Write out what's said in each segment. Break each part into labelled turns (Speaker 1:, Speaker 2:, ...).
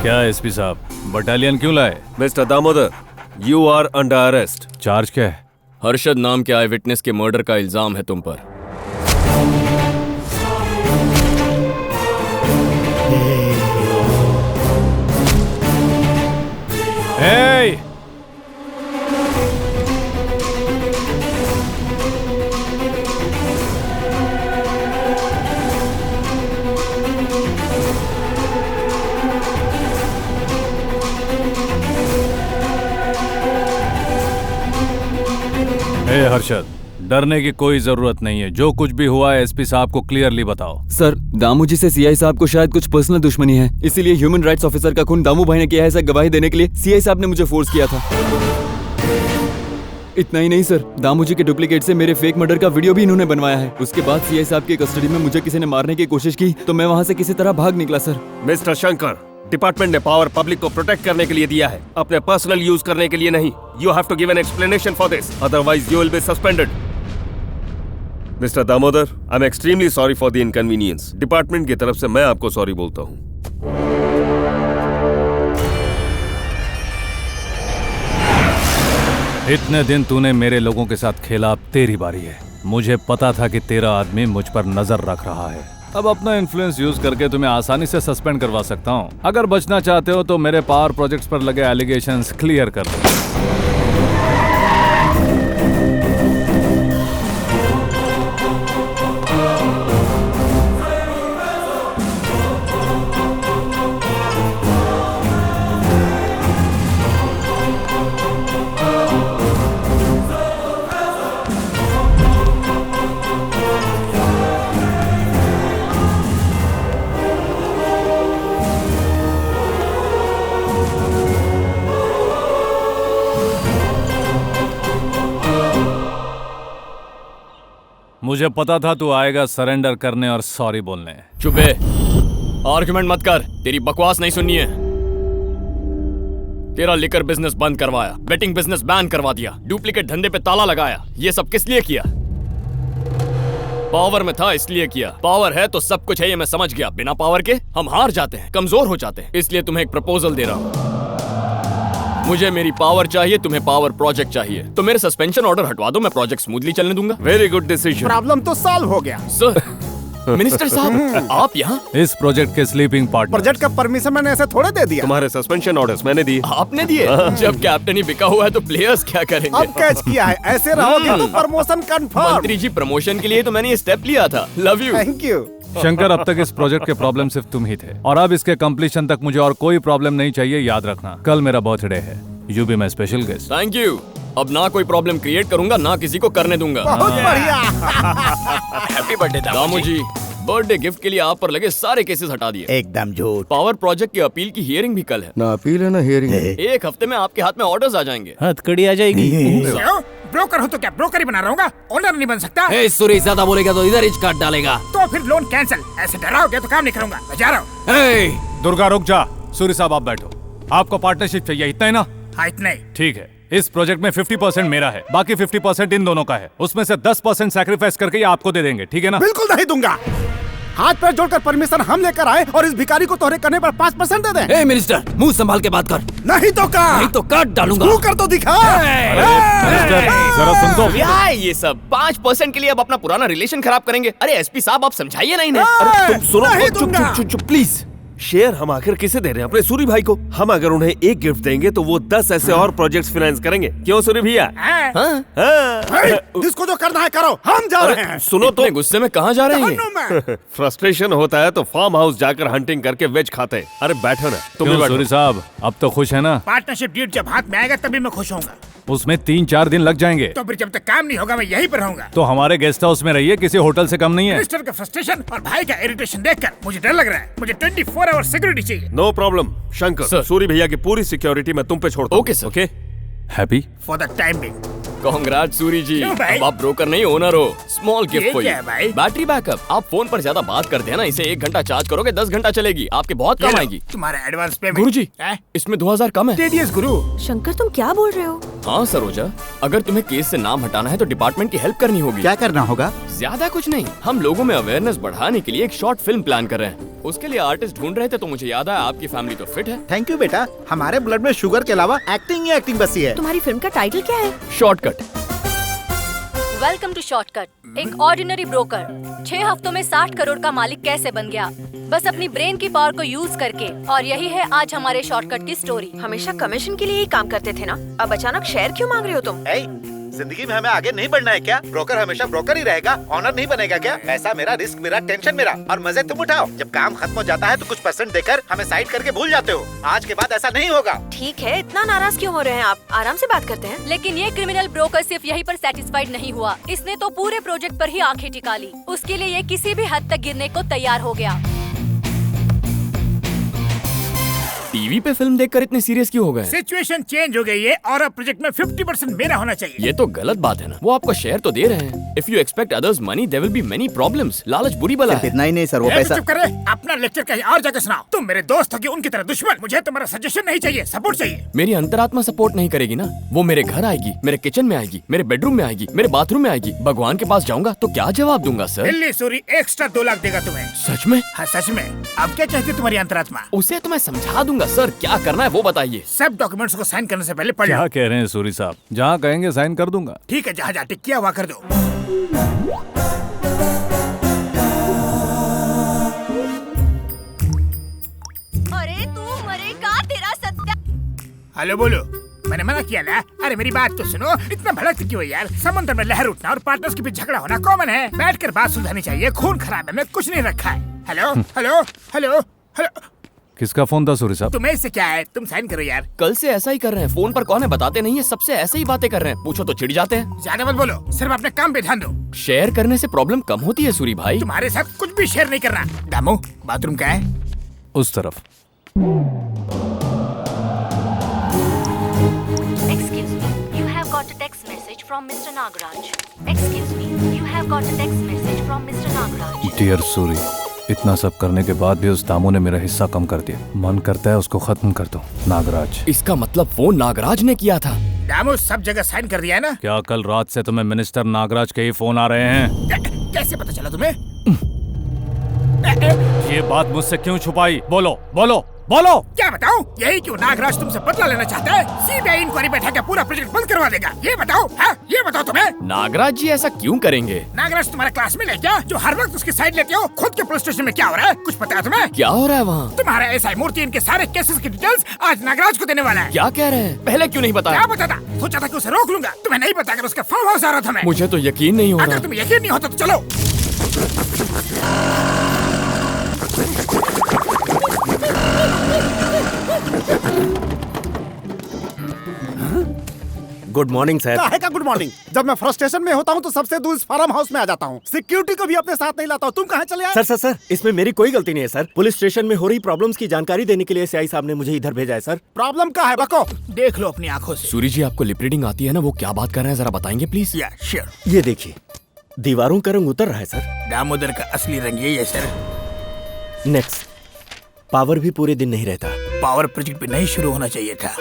Speaker 1: क्या एसपी साहब, बटालियन क्यों लाए?
Speaker 2: Mister Damodar, you are under arrest.
Speaker 1: Charge क्या है?
Speaker 3: हर्षद नाम के आई विटनेस के मर्डर का इल्जाम है तुम पर।
Speaker 1: Hey! हर्षद, डरने की कोई जरूरत नहीं है। जो कुछ भी हुआ है एसपी साहब को क्लियरली बताओ।
Speaker 4: सर, दामू जी से सीआई साहब को शायद कुछ पर्सनल दुश्मनी है, इसीलिए ह्यूमन राइट्स ऑफिसर का खून दामू भाई ने किया है, ऐसा गवाही देने के लिए सीआई साहब ने मुझे फोर्स किया था। इतना ही नहीं सर, दामू जी के डुप्लीकेट से मेरे फेक मर्डर का वीडियो भी इन्होंने बनवाया है। उसके बाद सीआई साहब की कस्टडी में मुझे किसी ने मारने की कोशिश की तो मैं वहाँ से किसी तरह भाग निकला सर।
Speaker 2: मिस्टर शंकर, डिपार्टमेंट ने पावर पब्लिक को प्रोटेक्ट करने के लिए दिया है, अपने पर्सनल यूज करने के लिए नहीं। You have to give an explanation for this, otherwise you will be suspended. Mister Damodar, I am extremely sorry for the inconvenience. Department की तरफ से मैं आपको सॉरी बोलता हूँ।
Speaker 1: इतने दिन तूने मेरे लोगों के साथ खेला, अब तेरी बारी है। मुझे पता था कि तेरा आदमी मुझ पर नजर रख रहा है। अब अपना इन्फ्लुएंस यूज करके तुम्हें आसानी से सस्पेंड करवा सकता हूँ। अगर बचना चाहते हो तो मेरे पावर प्रोजेक्ट्स पर लगे एलिगेशंस क्लियर कर दो। मुझे पता था तू आएगा सरेंडर करने और सॉरी बोलने।
Speaker 3: चुप है, आर्गुमेंट मत कर, तेरी बकवास नहीं सुननी है। तेरा लिकर बिजनेस बंद करवाया, बेटिंग बिजनेस बैन करवा दिया, डुप्लीकेट धंधे पे ताला लगाया। ये सब किस लिए किया? पावर में था इसलिए किया। पावर है तो सब कुछ है, ये मैं समझ गया। बिना पावर के हम हार जाते हैं, कमजोर हो जाते हैं। इसलिए तुम्हें एक प्रपोजल दे रहा हूं। मुझे मेरी पावर चाहिए, तुम्हें पावर प्रोजेक्ट चाहिए। तो मेरे सस्पेंशन ऑर्डर हटवा दो, मैं प्रोजेक्ट स्मूथली चलने दूंगा।
Speaker 2: Very good decision.
Speaker 5: प्रॉब्लम तो सॉल्व हो गया।
Speaker 3: सर, मिनिस्टर साहब, आप यहाँ?
Speaker 1: इस प्रोजेक्ट के स्लीपिंग पार्टनर।
Speaker 5: प्रोजेक्ट का परमिशन मैंने ऐसे थोड़े दे दिया।
Speaker 2: तुम्हारे सस्पेंशन ऑर्डर्स मैंने दिए।
Speaker 3: आपने दिए? जब कैप्टन ही बिका हुआ है तो प्लेयर्स क्या करेंगे?
Speaker 5: अब कैच किया है, ऐसे रहोगे तो प्रमोशन कंफर्म।
Speaker 3: मंत्री जी, प्रमोशन के लिए तो मैंने ये स्टेप लिया था। Love you.
Speaker 5: Thank you.
Speaker 1: Shankar, अब तक इस प्रोजेक्ट के प्रॉब्लम सिर्फ तुम ही थे और अब इसके कंप्लीशन तक मुझे और कोई प्रॉब्लम नहीं चाहिए। याद रखना, कल मेरा बर्थडे है। You be my special guest.
Speaker 3: Thank you. अब ना कोई प्रॉब्लम क्रिएट करूंगा, ना किसी को करने दूंगा।
Speaker 5: बहुत बढ़िया।
Speaker 3: हैप्पी बर्थडे दामू जी। बर्थडे गिफ्ट के लिए आप पर लगे सारे केसेस हटा दिए।
Speaker 5: एकदम झूठ।
Speaker 3: पावर प्रोजेक्ट की अपील की हियरिंग भी कल है।
Speaker 6: ना अपील है ना हियरिंग।
Speaker 3: एक हफ्ते में आपके हाथ में ऑर्डर्स आ जाएंगे।
Speaker 1: हथकड़ी आ जाएगी।
Speaker 7: ब्रोकर हो तो क्या ब्रोकर ही बना रहा हूँ, ओनर नहीं बन सकता?
Speaker 4: सुरेश ज्यादा बोलेगा तो इधर ही काट डालेगा।
Speaker 7: तो फिर लोन कैंसिल। ऐसे डराओगे तो काम नहीं करूंगा, मैं जा रहा हूँ।
Speaker 1: दुर्गा रुक जा। सूर्य साहब आप बैठो। आपको पार्टनरशिप चाहिए, इतना ही ना?
Speaker 7: हाँ, इतना ही।
Speaker 1: ठीक है, इस प्रोजेक्ट में 50% मेरा है, बाकी 50% इन दोनों का है। उसमें से 10% सैक्रिफाइस करके ये आपको दे देंगे, ठीक है ना?
Speaker 5: बिल्कुल नहीं दूंगा। हाथ पैर जोड़कर परमिशन हम लेकर आए और इस भिखारी को तोहरे करने पर 5% दे दें।
Speaker 4: मिनिस्टर, मुंह संभाल के बात कर।
Speaker 5: नहीं तो
Speaker 4: काट डालूंगा।
Speaker 5: तू कर तो दिखा।
Speaker 1: जरा सुन तो।
Speaker 3: क्या है ये सब? 5% के लिए अब अपना पुराना रिलेशन खराब करेंगे? अरे एसपी साहब, आप समझाइए ना इन्हें।
Speaker 2: अरे तुम सुनो,
Speaker 5: नहीं
Speaker 2: चुप
Speaker 5: दूंगा।
Speaker 2: चुप चुप चुप प्लीज। शेयर हम आखिर किसे दे रहे हैं? अपने सूरी भाई को। हम अगर उन्हें एक गिफ्ट देंगे तो वो 10 ऐसे और प्रोजेक्ट्स फाइनेंस करेंगे। क्यों सूरी भैया?
Speaker 5: जिसको जो करना है करो, हम जा रहे हैं।
Speaker 2: सुनो तो,
Speaker 3: इतने गुस्से में कहाँ जा रहे हैं?
Speaker 2: फ्रस्ट्रेशन होता है तो फार्म हाउस जाकर हंटिंग करके वेज खाते हैं। अरे बैठो ना, तुम भी
Speaker 1: क्यों
Speaker 2: बैठो।
Speaker 1: सूर्य साहब, अब तो खुश है ना?
Speaker 7: पार्टनरशिप डीड जब हाथ में आएगा तभी मैं खुश होऊंगा।
Speaker 1: उसमें 3-4 दिन लग जाएंगे।
Speaker 7: तो फिर जब तक काम नहीं होगा मैं यहीं पर रहूंगा।
Speaker 1: तो हमारे गेस्ट हाउस में रहिए, किसी होटल से कम नहीं है।
Speaker 7: मिनिस्टर का फ्रस्ट्रेशन और भाई का इरिटेशन देखकर मुझे डर लग रहा है। मुझे 24 आवर सिक्योरिटी चाहिए।
Speaker 2: No problem Shankar,
Speaker 3: sir.
Speaker 2: Suri भैया की पूरी सिक्योरिटी मैं तुम पे छोड़ता हूं।
Speaker 3: Okay sir.
Speaker 2: Okay.
Speaker 1: Happy?
Speaker 7: For the time being.
Speaker 3: Congrats Suri ji,
Speaker 7: क्यों भाई?
Speaker 3: अब आप ब्रोकर नहीं ओनर हो। स्मॉल गिफ्ट
Speaker 7: ये
Speaker 3: फॉर
Speaker 7: क्या
Speaker 3: यू।
Speaker 7: है भाई?
Speaker 3: Battery backup. आप फोन पर ज्यादा बात करते हैं ना, इसे 1 घंटा चार्ज करोगे 10 घंटा चलेगी, आपके बहुत काम आएगी।
Speaker 7: तुम्हारा एडवांस पेमेंट।
Speaker 3: गुरुजी, इसमें 2000 कम है।
Speaker 7: टीडीएस गुरु।
Speaker 8: शंकर, तुम क्या बोल रहे हो?
Speaker 3: हाँ सरोजा, अगर तुम्हें केस से नाम हटाना है तो डिपार्टमेंट की हेल्प करनी होगी।
Speaker 5: क्या करना होगा?
Speaker 3: ज्यादा कुछ नहीं, हम लोगों में अवेयरनेस बढ़ाने के लिए एक शॉर्ट फिल्म प्लान कर रहे हैं। उसके लिए आर्टिस्ट ढूंढ रहे थे तो मुझे याद आया आपकी फैमिली तो फिट है।
Speaker 5: थैंक यू बेटा, हमारे ब्लड में शुगर के अलावा एक्टिंग ही एक्टिंग बसी है।
Speaker 8: तुम्हारी फिल्म का टाइटल क्या है?
Speaker 3: शॉर्टकट।
Speaker 6: Welcome to shortcut. एक ऑर्डिनरी ब्रोकर 6 हफ्तों में 60 करोड़ का मालिक कैसे बन गया, बस अपनी ब्रेन की पावर को यूज करके। और यही है आज हमारे शॉर्टकट की स्टोरी।
Speaker 8: हमेशा कमीशन के लिए ही काम करते थे ना, अब अचानक शेयर क्यों मांग रहे हो तुम?
Speaker 5: जिंदगी में हमें आगे नहीं बढ़ना है क्या? ब्रोकर हमेशा ब्रोकर ही रहेगा, ऑनर नहीं बनेगा क्या? पैसा मेरा, रिस्क मेरा, टेंशन मेरा, और मजे तुम उठाओ। जब काम खत्म हो जाता है तो कुछ परसेंट देकर हमें साइड करके भूल जाते हो। आज के बाद ऐसा नहीं होगा।
Speaker 8: ठीक है, इतना नाराज क्यों हो रहे हैं आप? आराम से बात करते हैं।
Speaker 6: लेकिन ये क्रिमिनल ब्रोकर सिर्फ यहीं पर सेटिस्फाइड नहीं हुआ, इसने तो पूरे प्रोजेक्ट पर ही आंखें टिका ली। उसके लिए ये किसी भी हद तक गिरने को तैयार हो गया।
Speaker 3: टीवी पे फिल्म देखकर इतने सीरियस क्यों हो गए?
Speaker 7: सिचुएशन चेंज हो गई है और अब प्रोजेक्ट में 50% मेरा होना चाहिए।
Speaker 3: ये तो गलत बात है ना, वो आपको शेयर तो दे रहे हैं। If you expect others money there will be many problems. लालच बुरी बला है।
Speaker 5: इतना ही नहीं सर, वो
Speaker 7: ए,
Speaker 5: पैसा।
Speaker 7: चुप करे, अपना लेक्चर कहीं और जाकर सुनाओ। तुम मेरे दोस्त हो कि उनकी तरह दुश्मन? मुझे तुम्हारा सजेशन नहीं चाहिए, सपोर्ट चाहिए।
Speaker 3: मेरी अंतरात्मा सपोर्ट नहीं करेगी ना। वो मेरे घर आएगी, मेरे किचन में आएगी, मेरे बेडरूम में आएगी, मेरे बाथरूम में आएगी। भगवान के पास जाऊंगा तो क्या जवाब दूंगा सर?
Speaker 7: दिल्ली सूरी एक्स्ट्रा 2 लाख देगा तुम्हें।
Speaker 3: सच में?
Speaker 7: हाँ सच में। अब क्या चाहती है तुम्हारी अंतरात्मा?
Speaker 3: उसे तो मैं समझा दूंगा सर, क्या करना है वो बताइए।
Speaker 7: सब डॉक्यूमेंट्स को साइन करने से पहले पढ़
Speaker 1: क्या
Speaker 7: लो।
Speaker 1: कह रहे हैं सूरी साहब? जहाँ कहेंगे साइन कर दूंगा।
Speaker 7: ठीक है, जहाँ जहाँ टिक किया हुआ कर दो।
Speaker 6: अरे तू मरेगा, तेरा सत्या।
Speaker 7: हेलो, बोलो। मैंने मना किया ना? अरे मेरी बात तो सुनो, इतना भड़कती क्यों है यार? समुद्र में लहर उठना और पार्टनर्स के बीच झगड़ा होना कॉमन है। बैठकर बात सुलझानी चाहिए। खून खराबे में कुछ नहीं रखा है। Hello hello hello hello.
Speaker 1: किसका फोन था सूरी साहब?
Speaker 7: तुम्हें इससे क्या है? तुम साइन करो यार।
Speaker 3: कल से ऐसा ही कर रहे हैं। फोन पर कौन है बताते नहीं है, सबसे ऐसे ही बातें कर रहे हैं। पूछो तो चिढ़ जाते हैं।
Speaker 7: ज्यादा मत बोलो, सिर्फ अपने काम पे ध्यान दो।
Speaker 3: शेयर करने से प्रॉब्लम कम होती है सूरी भाई।
Speaker 7: तुम्हारे साथ कुछ भी शेयर नहीं करना। दामू, बाथरूम कहाँ है?
Speaker 1: उस तरफ।
Speaker 6: Excuse me, you have got a text message from Mr. Nagaraj. Excuse me, you have got a text message from Mr. Nagaraj.
Speaker 1: Dear Suri, इतना सब करने के बाद भी उस दामू ने मेरा हिस्सा कम कर दिया। मन करता है उसको खत्म कर दूं। नागराज।
Speaker 3: इसका मतलब फोन नागराज ने किया था।
Speaker 7: दामू, सब जगह साइन कर दिया है ना?
Speaker 1: क्या कल रात से तुम्हें मिनिस्टर नागराज के ही फोन आ रहे हैं?
Speaker 7: कैसे पता चला तुम्हें?
Speaker 1: ये बात मुझसे क्यों छुपाई? बोलो बोलो बोलो।
Speaker 7: क्या बताऊं? यही क्यों नागराज तुमसे बदला लेना चाहता है? सीबीआई इंक्वायरी बैठा के पूरा प्रोजेक्ट बंद करवा देगा। ये बताओ, हाँ? ये बताओ तुम्हें।
Speaker 3: नागराज जी ऐसा क्यों करेंगे?
Speaker 7: नागराज तुम्हारा क्लासमेट है क्या, जो हर वक्त उसकी साइड लेते हो? खुद के पुलिस स्टेशन में क्या हो रहा है, कुछ पता है तुम्हें?
Speaker 3: क्या हो रहा है वहाँ?
Speaker 7: तुम्हारा एसआई मूर्ति इनके सारे केसेस की डिटेल्स आज नागराज को देने वाला है।
Speaker 3: क्या कह रहे हैं? पहले क्यों नहीं बताया?
Speaker 7: क्या बताता? सोचा था कि उसे रोक लूंगा। तुम्हें नहीं पता, अगर उसका फार्म हाउस आ रहा था मैं।
Speaker 3: मुझे तो यकीन नहीं हो
Speaker 7: अगर
Speaker 3: रहा।
Speaker 7: तुम्हें यकीन नहीं होता तो चलो।
Speaker 5: Good morning sir. काहे का गुड मॉर्निंग? जब मैं फ्रस्ट्रेशन में होता हूँ तो सबसे दूर इस फार्म हाउस में आ जाता हूँ। सिक्योरिटी को भी अपने साथ नहीं लाता हूँ। तुम कहाँ चले आए?
Speaker 9: सर इसमें मेरी कोई गलती नहीं है सर। पुलिस स्टेशन में हो रही प्रॉब्लम्स की जानकारी देने के लिए एसआई साहब ने मुझे इधर भेजा है सर।
Speaker 5: प्रॉब्लम क्या है बको?
Speaker 7: देख लो अपनी आंखों से।
Speaker 3: सूरी जी, आपको लिप रीडिंग आती है ना? वो क्या बात कर रहे हैं जरा बताएंगे प्लीज।
Speaker 7: या श्योर।
Speaker 9: ये देखिए, दीवारों का रंग उतर रहा है सर।
Speaker 7: दामोदर का असली रंग यही है सर।
Speaker 9: नेक्स्ट, पावर भी पूरे दिन नहीं रहता।
Speaker 7: पावर प्रोजेक्ट पे नहीं शुरू होना चाहिए था।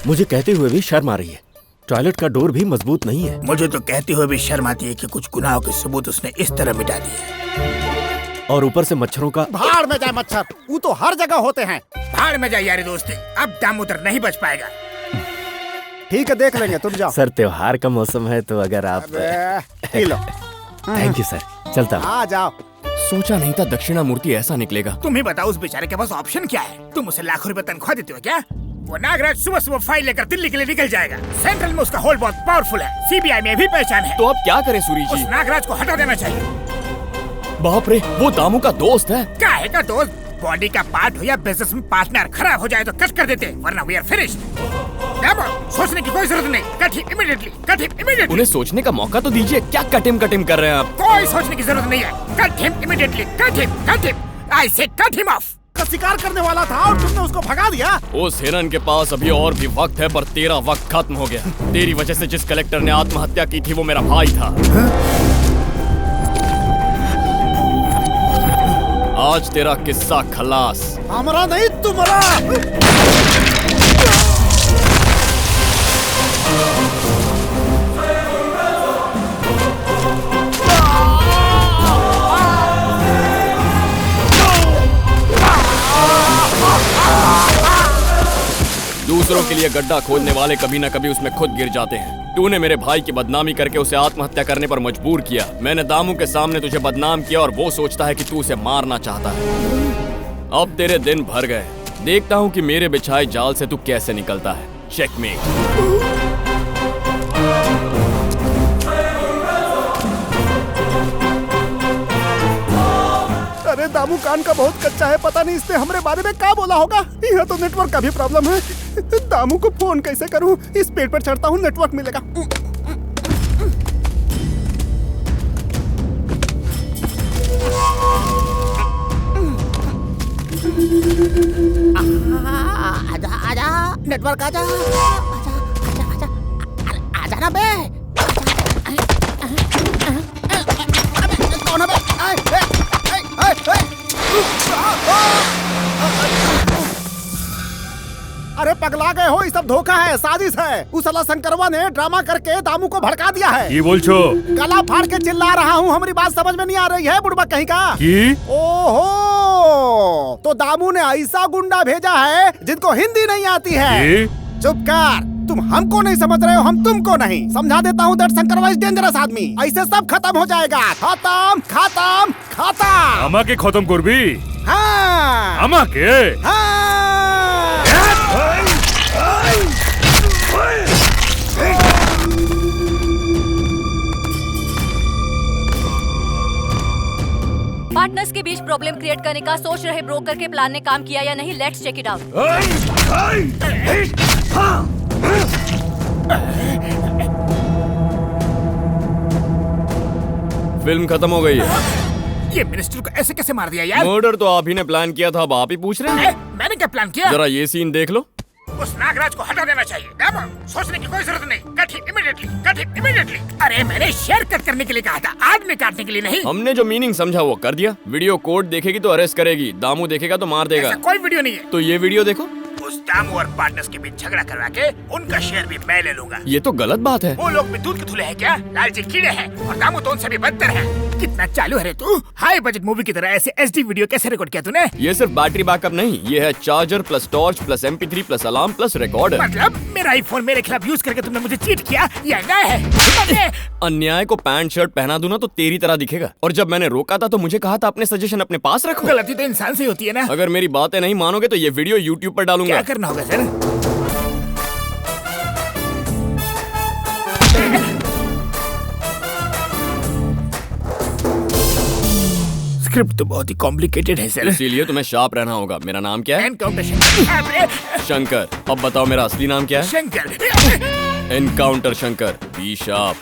Speaker 9: मुझे कहते हुए भी शर्म आ रही है। टॉयलेट का डोर भी मजबूत नहीं है।
Speaker 7: मुझे तो कहते हुए भी शर्म आती है कि कुछ गुनाहों के सबूत उसने इस तरह मिटा दिए।
Speaker 9: और ऊपर से मच्छरों का।
Speaker 5: भाड़ में जाए मच्छर, वो तो हर जगह होते हैं।
Speaker 7: भाड़ में जाए यारी दोस्ती, अब दामोदर नहीं बच पाएगा।
Speaker 5: ठीक है, देख लेंगे, तुम जाओ।
Speaker 9: सर त्योहार का मौसम है तो अगर आप।
Speaker 5: P low.
Speaker 9: Thank you sir, चलता हूँ।
Speaker 5: आ जाओ।
Speaker 3: सोचा नहीं था दक्षिणा मूर्ति ऐसा निकलेगा।
Speaker 7: तुम ही बताओ, उस बेचारे के पास ऑप्शन क्या है? तुम उसे लाखों रुपए तनख्वाह देते हो क्या? वो नागराज सुबह सुबह फाइल लेकर दिल्ली के लिए निकल जाएगा। सेंट्रल में उसका होल्ड बहुत पावरफुल है, सीबीआई में भी पहचान है।
Speaker 3: तो अब क्या करें सूरी
Speaker 7: उस
Speaker 3: जी?
Speaker 7: नागराज को हटा देना चाहिए।
Speaker 3: बाप रे, वो दामू का दोस्त है।
Speaker 7: काहे का दोस्त? बॉडी का पार्ट हो या बिजनेस में पार्टनर, खराब हो जाए तो कट कर देते, वरना वी आर फिनिश्ड। सोचने की कोई जरूरत नहीं, cut him immediately, cut him immediately.
Speaker 3: उन्हें सोचने का मौका तो दीजिए। क्या कटिम कर रहे हैं आप?
Speaker 7: कोई सोचने की जरूरत नहीं है, cut him immediately, cut him, I say cut him of.
Speaker 5: शिकार करने वाला था और तुमने उसको भगा दिया।
Speaker 3: उस हिरन के पास अभी और भी वक्त है, पर तेरा वक्त खत्म हो गया। तेरी वजह से जिस कलेक्टर ने आत्महत्या की थी वो मेरा भाई था। आज तेरा किस्सा खलास।
Speaker 5: हमारा नहीं, तुम्हारा।
Speaker 3: दूसरों के लिए गड्ढा खोदने वाले कभी न कभी उसमें खुद गिर जाते हैं। तूने मेरे भाई की बदनामी करके उसे आत्महत्या करने पर मजबूर किया। मैंने दामू के सामने तुझे बदनाम किया और वो सोचता है कि तू उसे मारना चाहता है। अब तेरे दिन भर गए। देखता हूँ कि मेरे बिछाए जाल से तू कैसे निकलता है। चेकमेट।
Speaker 9: अरे दामू कान का बहुत कच्चा है, पता नहीं इसने हमारे बारे में क्या बोला होगा। यहाँ तो नेटवर्क का भी प्रॉब्लम है। दामू को फोन कैसे करूँ? इस पेड़ पर चढ़ता हूँ, नेटवर्क मिलेगा।
Speaker 7: आजा आजा नेटवर्क आजा आजा आजा आजा आजा ना बे। कौन है बे?
Speaker 9: अरे पगला गए हो, ये सब धोखा है, साजिश है। उस साला शंकरवा ने ड्रामा करके दामू को भड़का दिया है।
Speaker 1: की बोल छो?
Speaker 9: गला फाड़ के चिल्ला रहा हूँ, हमारी बात समझ में नहीं आ रही है बुढ़बा कहीं का?
Speaker 1: की?
Speaker 9: ओहो, तो दामू ने ऐसा गुंडा भेजा है जिनको हिंदी नहीं आती है। चुप कर, तुम हमको नहीं समझ रहे हो, हम तुमको नहीं। समझा देता हूँ, दैट शंकरवा इज डेंजरस आदमी। ऐसे सब खत्म हो जाएगा। खत्म खत्म खत्म।
Speaker 1: अमा के खत्म करबी?
Speaker 9: हाँ
Speaker 1: अमा के?
Speaker 9: हाँ।
Speaker 6: पार्टनर्स के बीच प्रॉब्लम क्रिएट करने का सोच रहे ब्रोकर के प्लान ने काम किया या नहीं, let's check it out.
Speaker 3: Film खत्म हो गई है।
Speaker 7: ये मिनिस्टर को ऐसे कैसे मार दिया यार?
Speaker 3: मर्डर तो आप ही ने प्लान किया था, अब आप ही पूछ रहे हैं।
Speaker 7: मैंने क्या प्लान किया?
Speaker 3: जरा ये सीन देख लो।
Speaker 7: उस नागराज को हटा देना चाहिए। दामू, सोचने की कोई जरूरत नहीं। Cut him immediately, cut him immediately. अरे मैंने शेयर कट करने के लिए कहा था, आदमी काटने के लिए नहीं।
Speaker 3: हमने जो मीनिंग समझा वो कर दिया। वीडियो कोड देखेगी तो अरेस्ट करेगी, दामू देखेगा तो मार देगा।
Speaker 7: ऐसा कोई वीडियो नहीं है।
Speaker 3: तो ये वीडियो देखो।
Speaker 7: उस दामू और पार्टनर्स के बीच झगड़ा करवा के उनका शेयर भी मैं ले लूंगा।
Speaker 3: ये तो गलत बात है।
Speaker 7: वो लोग भी दूध के धुले हैं क्या? लालची कीड़े हैं और दामू तो उनसे भी बदतर है। कितना चालू है रे तू? हाई बजट मूवी की तरह ऐसे एचडी वीडियो कैसे रिकॉर्ड किया तूने?
Speaker 3: ये सिर्फ बैटरी बैकअप नहीं, ये है charger plus torch plus MP3 plus alarm plus recorder.
Speaker 7: मतलब मेरा आईफोन मेरे खिलाफ यूज करके तुमने मुझे चीट किया? ये अन्याय है।
Speaker 3: अन्याय को पैंट शर्ट पहना दूं ना तो तेरी तरह दिखेगा। और जब मैंने रोका था तो मुझे कहा था अपने सजेशन अपने पास रखो।
Speaker 7: गलती तो इंसान से होती है ना।
Speaker 3: अगर मेरी बातें नहीं मानोगे तो ये वीडियो YouTube पर डालूंगा।
Speaker 7: क्या करना होगा सर? स्क्रिप्ट तो बहुत ही कॉम्प्लिकेटेड है सर।
Speaker 3: इसीलिए तुम्हें शार्प रहना होगा। मेरा नाम क्या है?
Speaker 7: एनकाउंटर शंकर।
Speaker 3: शंकर। अब बताओ मेरा असली नाम क्या है?
Speaker 7: Shankar.
Speaker 3: Encounter Shankar. Be sharp.